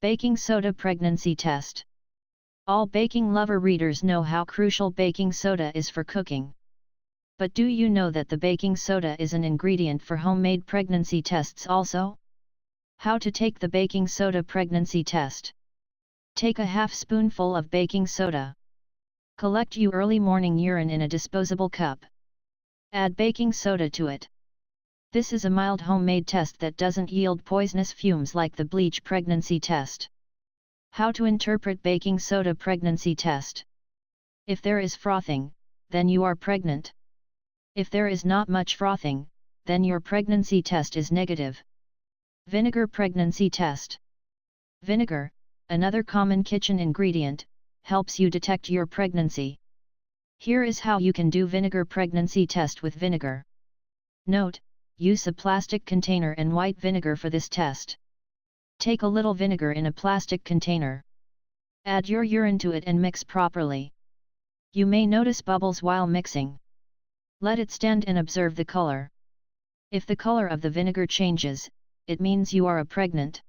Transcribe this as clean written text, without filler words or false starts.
Baking soda pregnancy test. All baking lover readers know how crucial baking soda is for cooking. But do you know that the baking soda is an ingredient for homemade pregnancy tests also? How to take the baking soda pregnancy test. Take a half spoonful of baking soda. Collect your early morning urine in a disposable cup. Add baking soda to it. This is a mild homemade test that doesn't yield poisonous fumes like the bleach pregnancy test. How to interpret baking soda pregnancy test. If there is frothing, then you are pregnant. If there is not much frothing, then your pregnancy test is negative. Vinegar pregnancy test. Vinegar, another common kitchen ingredient, helps you detect your pregnancy. Here is how you can do vinegar pregnancy test with vinegar. Note: use a plastic container and white vinegar for this test. Take a little vinegar in a plastic container. Add your urine to it and mix properly. You may notice bubbles while mixing. Let it stand and observe the color. If the color of the vinegar changes, it means you are pregnant.